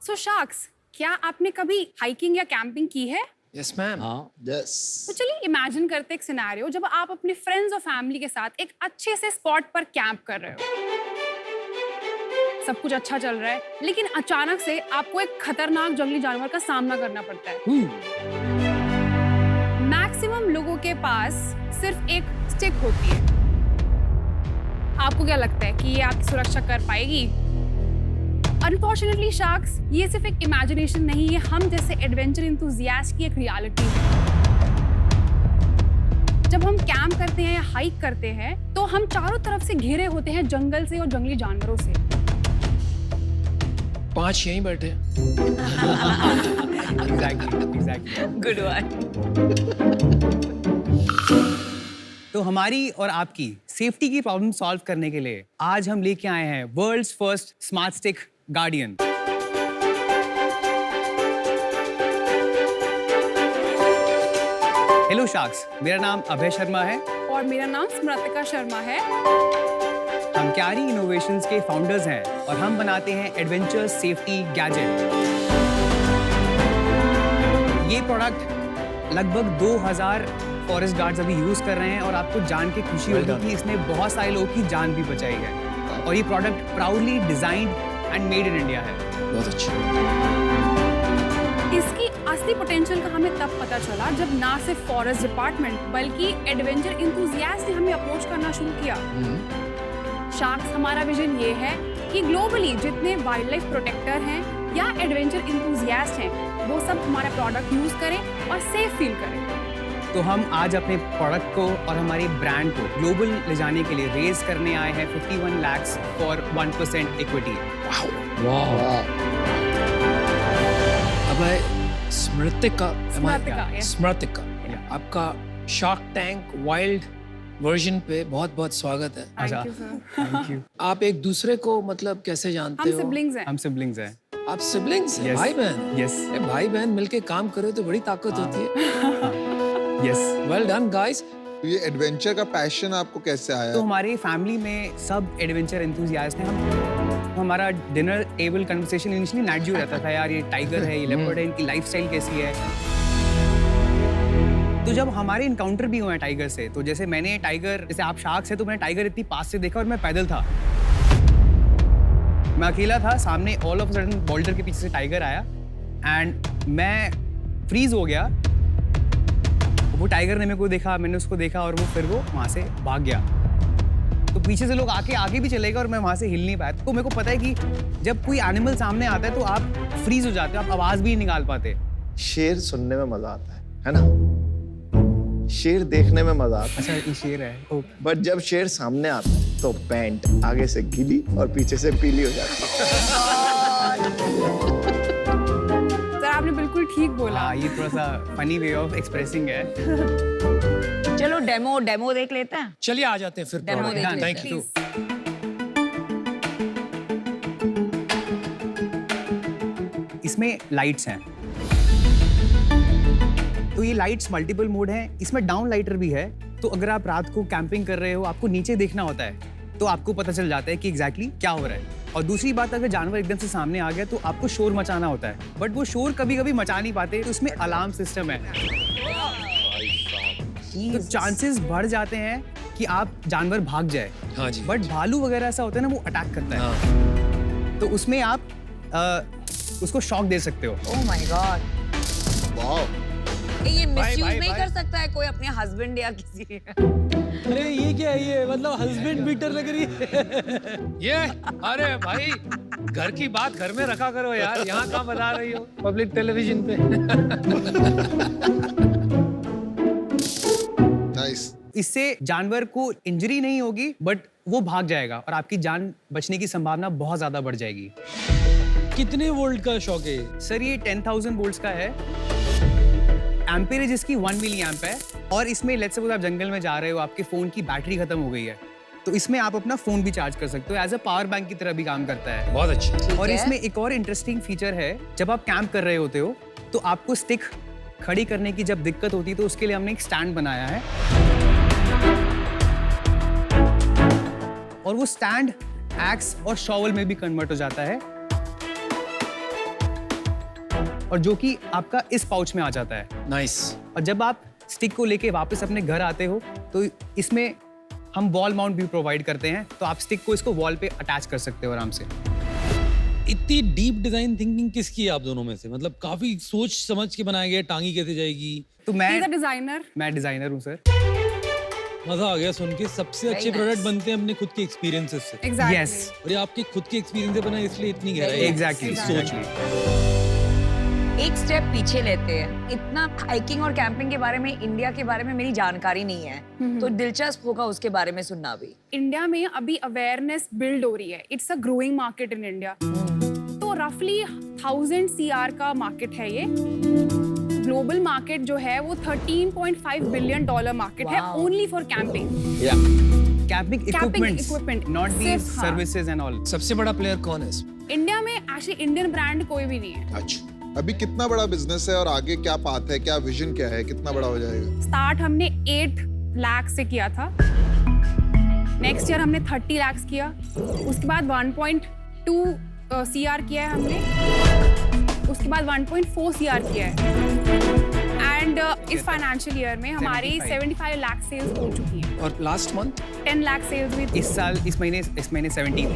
सो sharks, क्या आपने कभी हाइकिंग या कैंपिंग की है? Yes ma'am. यस। तो चलिए इमेजिन करते एक सिनेरियो जब आप अपने फ्रेंड्स और फैमिली के साथ एक अच्छे से स्पॉट पर कैंप कर रहे हो। सब कुछ अच्छा चल रहा है, लेकिन अचानक से आपको एक खतरनाक जंगली जानवर का सामना करना पड़ता है। मैक्सिमम लोगों के पास सिर्फ एक स्टिक होती है। आपको क्या लगता है कि ये आपकी सुरक्षा कर पाएगी? अनफॉर्चुनेटली शार्क्स, ये सिर्फ एक इमेजिनेशन नहीं है, हम जैसे एडवेंचर इंथुजियास्ट की एक रियलिटी है। जब हम कैंप करते हैं या हाइक करते हैं तो हम चारों तरफ से घिरे होते हैं जंगल से और जंगली जानवरों से। 5 यहीं बैठे। Exactly. Good one. तो हमारी और आपकी सेफ्टी की प्रॉब्लम सॉल्व करने के लिए आज हम लेके आए हैं world's first smart stick guardian. Hello sharks, मेरा नाम अभय शर्मा है और मेरा नाम स्मृतिका शर्मा है। हम क्यारी इनोवेशंस के फाउंडर्स हैं और हम बनाते हैं एडवेंचर सेफ्टी गैजेट। ये प्रोडक्ट लगभग 2000 फॉरेस्ट गार्ड्स अभी यूज कर रहे हैं और आपको जान के खुशी होगी कि इसने बहुत सारे लोगों की जान भी बचाई है। और ये product proudly designed and made in India है। बहुत अच्छा। इसकी असली पोटेंशियल का हमें तब पता चला जब ना सिर्फ फॉरेस्ट डिपार्टमेंट बल्कि एडवेंचर इंथुजियास्ट ने हमें अप्रोच करना शुरू किया। शार्क्स, हमारा विजन ये है कि ग्लोबली जितने वाइल्ड लाइफ प्रोटेक्टर हैं या एडवेंचर इंथुजियास्ट हैं, वो सब हमारा प्रोडक्ट यूज करें और सेफ फील करें। तो हम आज अपने प्रोडक्ट को और हमारे ब्रांड को ग्लोबल ले जाने के लिए रेज करने आए हैं 51 lakhs फॉर 1% इक्विटी। अब स्मृतिका, स्मृतिका, yes. स्मृतिका, आपका शार्क टैंक वाइल्ड वर्जन पे बहुत बहुत स्वागत है। Thank you sir. Thank you. आप एक दूसरे को मतलब कैसे जानते हम हो? सिबलिंग्स हैं। हम सिबलिंग्स हैं। आप सिबलिंग्स हैं? Yes. भाई बहन? Yes. भाई बहन मिलके काम करो तो बड़ी ताकत होती है। यस। Well done guys. तो ये एडवेंचर का पैशन आपको कैसे आया? तो हमारे फैमिली में सब एडवेंचर एंथुसियास्ट हैं। हमारा dinner table conversation initially night view रहता था, यार ये टाइगर है, ये लेपर्ड है, इनकी लाइफस्टाइल कैसी है। तो जब हमारे इनकाउंटर भी हुए हैं टाइगर से, तो जैसे मैंने टाइगर, जैसे आप शार्क्स है तो मैंने टाइगर इतनी पास से देखा और मैं पैदल था, मैं अकेला था, सामने ऑल ऑफ सडन बोल्डर के पीछे से टाइगर आया एंड मैं फ्रीज हो गया। वो टाइगर ने मेरे को देखा, मैंने उसको देखा और फिर वो वहाँ से भाग गया। तो पीछे से लोग आगे भी चले गए और मैं वहाँ से हिल नहीं पाया। तो मेरे को पता है कि जब कोई एनिमल सामने आता है तो आप फ्रीज हो जाते हो, आप आवाज भी नहीं निकाल पाते। शेर सुनने में मजा आता है ना? शेर देखने में मजा आता अच्छा, ये शेर है। है, बट जब शेर सामने आता है तो पैंट आगे से गीली और पीछे से पीली हो जाती है। सर, आपने बिल्कुल ठीक बोला। हाँ, ये थोड़ा सा फनी वे ऑफ एक्सप्रेसिंग है। चलो डेमो देख लेते हैं। चलिए आ जाते हैं फिर। Demo देख लेते थैंक हैं। यू। इसमें लाइट्स हैं, तो ये लाइट्स मल्टीपल मोड हैं। इसमें डाउन लाइटर भी है, तो अगर आप रात को कैंपिंग कर रहे हो, आपको नीचे देखना होता है, तो आपको पता चल जाता है कि एग्जैक्टली क्या हो रहा है। और दूसरी बात, अगर जानवर एकदम से सामने आ गया तो आपको शोर मचाना होता है, बट वो शोर कभी कभी मचा नहीं पाते, तो इसमें अलार्म सिस्टम है। तो चांसेस बढ़ जाते हैं कि आप जानवर भाग जाए। हाँ जी। बट भालू वगैरह ऐसा होता है ना, वो अटैक करता है। हाँ। तो उसमें आप उसको शॉक दे सकते हो। Oh my God. वाह। ये भाई, मिसयूज भाई, नहीं भाई। कर सकता है कोई अपने हस्बैंड या किसी? अरे ये क्या है, ये मतलब हस्बैंड बीटर लग रही है। ये अरे भाई, घर की बात घर में रखा करो यार, यहाँ कहाँ बता रही हो पब्लिक टेलीविजन पे। नाइस। इससे जानवर को इंजरी नहीं होगी, बट वो भाग जाएगा और आपकी जान बचने की संभावना बहुत ज्यादा बढ़ जाएगी। कितने वोल्ट का शॉक है ये? सर, ये 10,000 वोल्ट्स का है। एम्पीरेज इसकी 1 मिली एम्प है। और इसमें लेट्स सपोज आप जंगल में जा रहे हो, आपके फोन की बैटरी खत्म हो गई है, तो इसमें आप अपना फोन भी चार्ज कर सकते हो। एज अ पावर बैंक की तरह भी काम करता है। बहुत अच्छा। और है। इसमें एक और इंटरेस्टिंग फीचर है, जब आप कैंप कर रहे होते हो तो आपको स्टिक खड़ी करने की जब दिक्कत होती है, तो उसके लिए हमने एक स्टैंड बनाया है। और वो स्टैंड एक्स और शॉवल में भी कन्वर्ट हो जाता है। और जो कि आपका इस पाउच में आ जाता है। नाइस। और जब आप स्टिक को लेके वापस अपने घर आते हो तो इसमें हम वॉल माउंट भी प्रोवाइड करते हैं, तो आप स्टिक को इसको वॉल पे अटैच कर सकते हो आराम से। इतनी डीप डिजाइन थिंकिंग किसकी है आप दोनों में से? मतलब काफी सोच समझ के बनाया गया, टांगी कैसे जाएगी? तो He's a designer. मैं डिजाइनर हूँ सर। मजा आ गया सुन के। सबसे अच्छे प्रोडक्ट बनते हैं अपने खुद के एक्सपीरियंसेस से। Exactly. Yes. और ये आपके खुद के एक्सपीरियंस से बना है, इसलिए इतनी गहराई है। एग्जैक्टली सोच में। एक स्टेप पीछे लेते हैं। इतना हाइकिंग और कैंपिंग के बारे में, इंडिया के बारे में मेरी जानकारी नहीं है, तो दिलचस्प होगा उसके बारे में सुनना भी। इंडिया में अभी अवेयरनेस बिल्ड हो रही है। It's a growing market in India. तो रफली 1000 CR का मार्केट है ये। ग्लोबल मार्केट जो है वो $13.5 बिलियन मार्केट है Wow. Only for camping. Camping equipment, not these सिर्फ, हाँ। Services and all. सबसे बड़ा प्लेयर कौन है इसमें? इंडिया में एक्चुअली इंडियन ब्रांड कोई भी नहीं है। अच्छा। अभी कितना बड़ा बिजनेस है और आगे क्या पाथ है, क्या विजन क्या है, कितना बड़ा हो जाएगा? स्टार्ट हमने 8 लाख से किया था। नेक्स्ट ईयर हमने 30 लाख किया। उसके बाद 1.2 CR किया है हमने। उसके बाद 1.4 CR किया है। एंड इस फाइनेंशियल ईयर में हमारी 75 लाख सेल्स हो चुकी हैं। और लास्ट मंथ 10 लाख सेल्स हुई थी। इस साल इस महीने 17।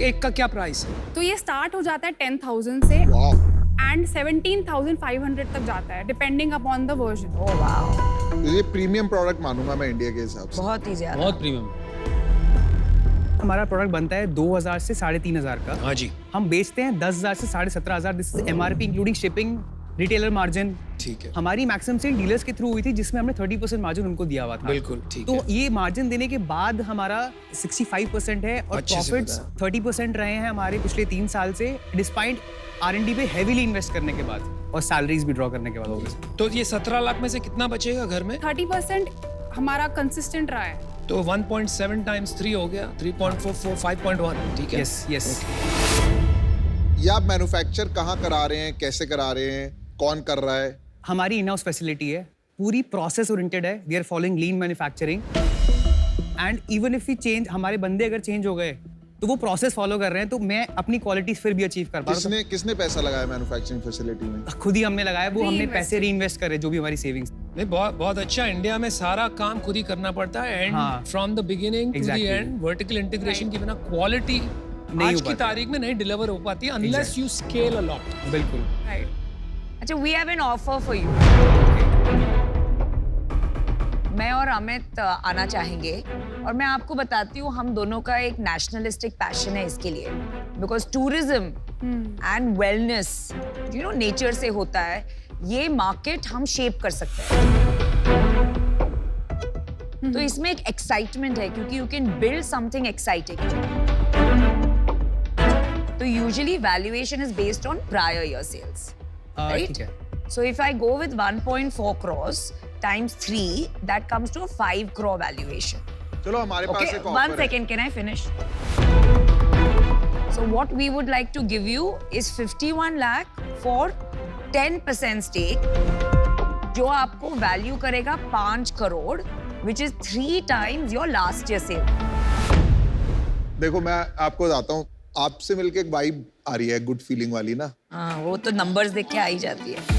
एक का क्या प्राइस है? तो ये स्टार्ट हो जाता है 10,000 से वाह, एंड 17,500 तक जाता है depending upon the version. Oh wow, तो ये प्रीमियम प्रोडक्ट मानूंगा मैं इंडिया के हिसाब से। बहुत ही ज्यादा। बहुत प्रीमियम। हमारा प्रोडक्ट बनता है 2000 से 3,500 का। हाँ जी। हम बेचते हैं 10,000 से 17,500। This is MRP including shipping, retailer margin. ठीक है। हमारी मैक्सिमम सेल डीलर्स के थ्रू हुई थी, जिसमें हमने 30% मार्जिन उनको दिया हुआ था। बिल्कुल ठीक तो है। ये मार्जिन देने के बाद हमारा 65% है और अच्छे से प्रॉफिट्स 30% रहे हैं हमारे पिछले 3 साल से, डिस्पाइट R&D पे हेवीली इन्वेस्ट करने के बाद और सैलरीज भी ड्रॉ करने के बाद obviously। तो ये 17 लाख में से कितना बचेगा घर में? 30% हमारा कंसिस्टेंट रहा है। तो 1.7 टाइम्स 3 हो गया, 3.44, 5.1। ठीक है। यस। ये आप मैन्युफैक्चर कहाँ करा रहे हैं, कैसे करा रहे हैं, कौन कर रहा है? हमारी इन हाउस फैसिलिटी है, पूरी प्रोसेस ओरिएंटेड है। We are following lean manufacturing and even if we change, हमारे बंदे अगर चेंज हो गए तो वो प्रोसेस फॉलो कर रहे हैं, तो मैं अपनी क्वालिटी फिर भी अचीव कर पा रहा हूँ। किसने पैसा लगाया मैन्युफैक्चरिंग फैसिलिटी में? तो खुद ही हमने लगाया, वो हमने Reinvest। पैसे री इन्वेस्ट करे जो भी हमारी सेविंग्स। नहीं, बहुत अच्छा। इंडिया में सारा काम खुद ही करना पड़ता है एंड हाँ। From the beginning to the Exactly। And vertical integration के बिना क्वालिटी नहीं आज हो की पाती। तारीख में नहीं डिलीवर हो पाती unless you scale a lot. बिल्कुल। राइट। अच्छा, we have an offer for you. मैं और अमित आना चाहेंगे और मैं आपको बताती हूँ, हम दोनों का एक नेशनलिस्टिक पैशन है इसके लिए, because tourism and wellness you know nature से होता है। ये मार्केट हम शेप कर सकते हैं। तो इसमें एक एक्साइटमेंट है क्योंकि you can build something exciting. तो usually valuation is based on prior year sales, right? ठीक है। So if I go with 1.4 crores times 3, that comes to a 5 crore valuation. चलो हमारे पास Okay, एक one ऑफर है। second, can I finish? So what we would like to give you is 51 lakh for 10% stake, जो आपको value करेगा 5 crore, which is 3 times your last year sale. देखो मैं आपको बताता हूँ, आपसे मिलके एक वाइब आ रही है, गुड फीलिंग वाली ना। हाँ, वो तो numbers देख के आ ही जाती है।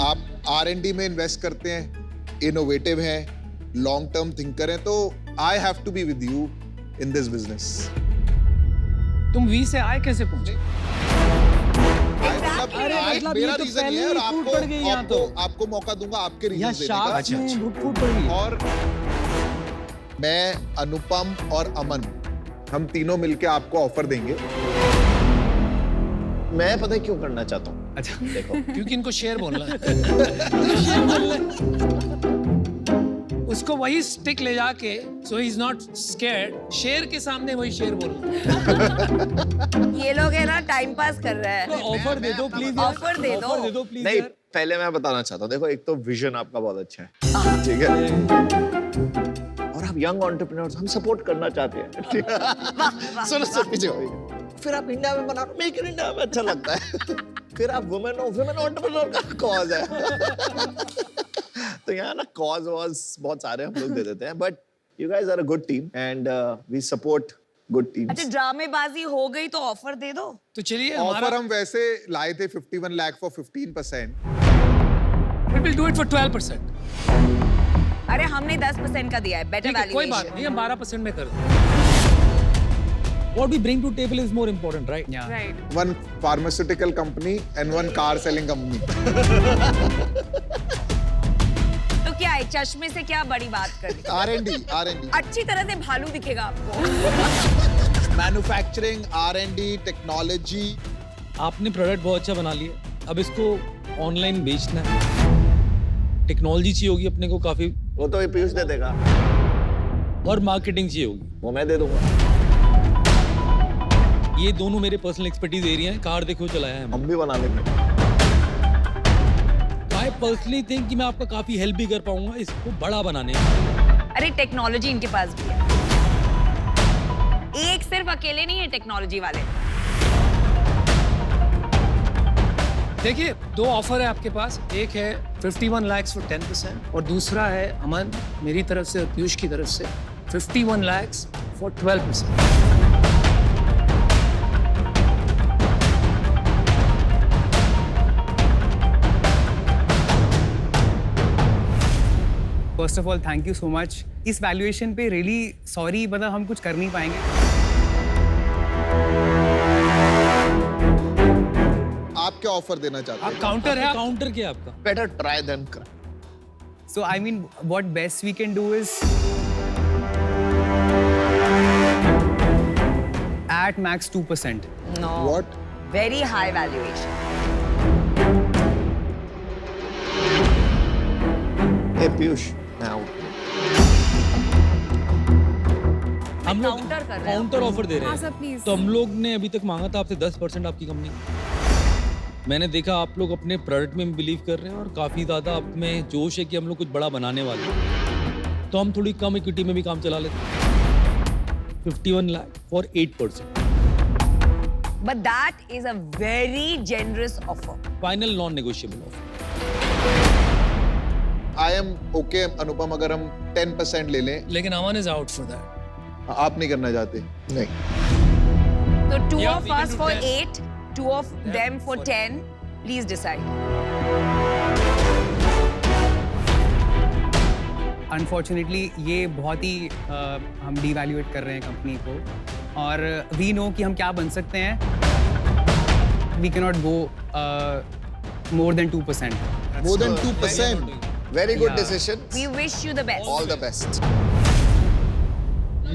आप R&D में इन्वेस्ट करते हैं, इनोवेटिव हैं, लॉन्ग टर्म थिंकर हैं, तो I have to be with you in this business. तुम वी से आए कैसे पहुंचे? अरे मतलब ये मेरा तो रीजन पहले ये है ही और फूट पड़ गई यहाँ तो। आपको मौका दूंगा आपके यहाँ रीजन देने का। शार्क में फूट पड़ गई। और मैं, अनुपम और अमन, हम तीनों मिलके आपको ऑफर देंगे। मैं पता है क्यों करना चाहता हूँ? अच्छा। देखो, क्योंकि इनको शेर बोलना है। उसको वही स्टिक ले जाके, सो ही इज नॉट स्कैर्ड, शेर के सामने वही शेर बोलना। ये लोग है ना टाइम पास कर रहे हैं। ऑफर दे दो प्लीज। Offer दे दो। ऑफर दे दो प्लीज। नहीं, पहले मैं बताना चाहता हूँ, देखो एक तो विजन आपका बहुत अच्छा है, ठीक है, और आप यंग एंटरप्रेन्योर्स, हम सपोर्ट करना चाहते हैं, ठीक है? सुनो पीछे हो। फिर आप इंडिया में बना रहे हो, मेक इन इंडिया में अच्छा लगता है। फिर आप वुमेन एंटरप्रेन्योर का कॉज है। तो यहाँ ना कॉज वॉज बहुत सारे हम लोग दे देते हैं, but you guys are a good team and we support good teams अच्छा ड्रामेबाजी हो गई तो ऑफर दे दो। तो चलिए ऑफर हमारा हम वैसे लाए थे 51 lakh for 15%. we will do it for 12%. अरे हमने 10% का दिया है, बेटर ठीक है, कोई बात वैल्यूएशन। नहीं, हम 12% में कर दें. What we bring to table is more important, right? Yeah. Right. One pharmaceutical company and one car selling company. तो क्या है, चश्मे से क्या बड़ी बात कर दी? R&D. अच्छी तरह से भालू दिखेगा आपको। Manufacturing, R&D, technology. आपने प्रोडक्ट बहुत अच्छा बना लिया, अब इसको ऑनलाइन बेचना है, टेक्नोलॉजी चाहिए होगी अपने को काफी, वो तो ये पीयूष दे देगा, और मार्केटिंग चाहिए होगी. वो मैं दे दूंगा. ये दोनों मेरे पर्सनल एक्सपर्टीज एरिया हैं. कार देखो चलाया है हम भी बना लेंगे. आई पर्सनली थिंक कि मैं आपका काफी हेल्प भी कर पाऊंगा इसको बड़ा बनाने में. अरे टेक्नोलॉजी इनके पास भी है, एक सिर्फ अकेले नहीं है टेक्नोलॉजी वाले। देखिए, दो ऑफर है आपके पास. एक है 51 lakhs for 10% और दूसरा है अमन मेरी तरफ से और पीयूष की तरफ से 51 lakhs for 12%. First of all thank you so much. इस वैल्यूएशन पे रियली सॉरी, मतलब हम कुछ कर नहीं पाएंगे. आप क्या ऑफर देना चाहते आप हैं? काउंटर है, काउंटर क्या है आपका? बेटर ट्राई देन कर. So I mean, what best we can do is at max 2%. No, What? Very high valuation. ए पीयूष, मैं आउट. हम लोग काउंटर कर रहे हैं। काउंटर ऑफर दे रहे हाँ हैं. Sir please. तो हम लोग ने अभी तक मांगा था आपसे 10% आपकी कंपनी. मैंने देखा आप लोग अपने प्रोडक्ट में बिलीव कर रहे हैं और काफी ज्यादा आप में जोश है कि हम लोग कुछ बड़ा बनाने वाले हैं, तो हम थोड़ी कम इक्विटी में भी काम चला लेते हैं. 51 lakh for 8%. But that is a very generous offer. Final non negotiable offer. I am okay अनुपम, अगर हम 10% ले लें. लेकिन अमन इज आउट फॉर दैट. आप नहीं करना चाहते? नहीं. So two Yeah, of we can us do for 10. 8, two of them for 10. Please decide. Unfortunately ये बहुत ही हम डिवैल्यूएट कर रहे हैं कंपनी को, और वी नो कि हम क्या बन सकते हैं. We can not go more than 2%. More than 2%. Very good Yeah. Decision. We wish you the best. All the best.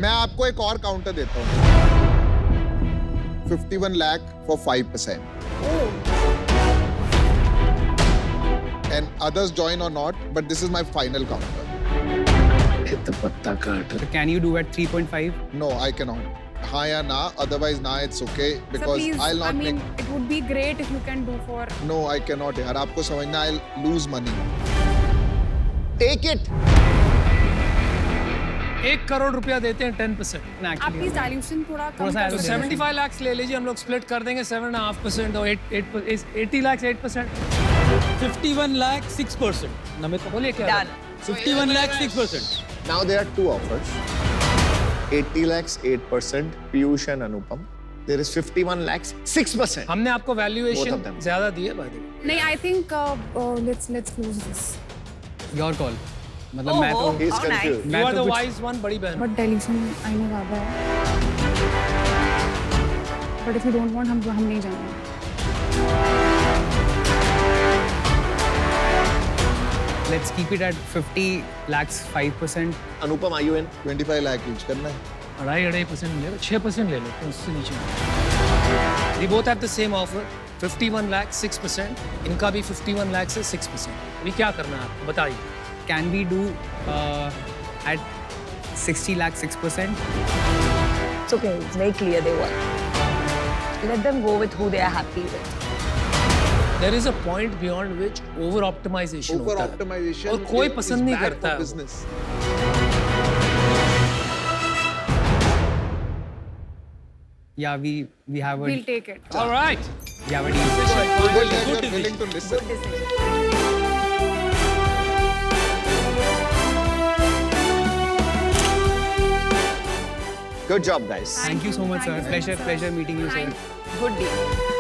मैं आपको एक और काउंटर देता हूँ. 51 lakh for 5%. And others join or not, but this is my final counter. तो पत्ता काट. So can you do at 3.5? No, I cannot. हाँ या ना, otherwise ना, it's okay Sir, because please, I'll I not mean, make. it would be great if you can do for. No, I cannot यार, आपको समझना, I'll lose money. Take it. 1 crore रुपया देते हैं 10%. आप Actually, प्लीज डाइल्यूशन थोड़ा कम थोड़ा सा कर तो दे दो। देना। 75 lakhs ले लीजिए, हम लोग स्प्लिट कर देंगे 7.5% और 80 lakhs 8%. 51 लाख 6%. नमित बोलिए क्या? Done. 51 lakh 6%. Now there are two offers. 80 lakhs 8%. Piyush and Anupam. There is 51 lakhs 6%. हमने आपको Both of वैल्यूएशन them. ज्यादा दी है by the way. नहीं, I think let's close this. your call. मतलब मैं तो He is How nice. confused. You are the कुछ- wise one, बड़ी बहन. But dilution आईने ज्यादा है. But if you don't want, हम नहीं जाएंगे. let's keep it at 50 lakhs 5%. Anupam, are you in? 25 lakh each करना है. 2.5% ले लो, 6% ले लो, तो उससे नीचे. We both have the same offer. 51 lakhs 6%. इनका भी 51 lakhs है 6%. अभी क्या करना है आपको बताइए. Can we do at 60 lakhs 6%? It's okay. It's very clear they want. Let them go with who they are happy with. There is a point beyond which over optimization Over होता है. optimization और कोई is पसंद नहीं bad करता for है. business. Yeah, we have a We'll take it. All right. we have a deal. Good that you are willing to listen. Good decision. Good job, guys. Thank you so much, sir. Pleasure meeting you, sir. Good deal.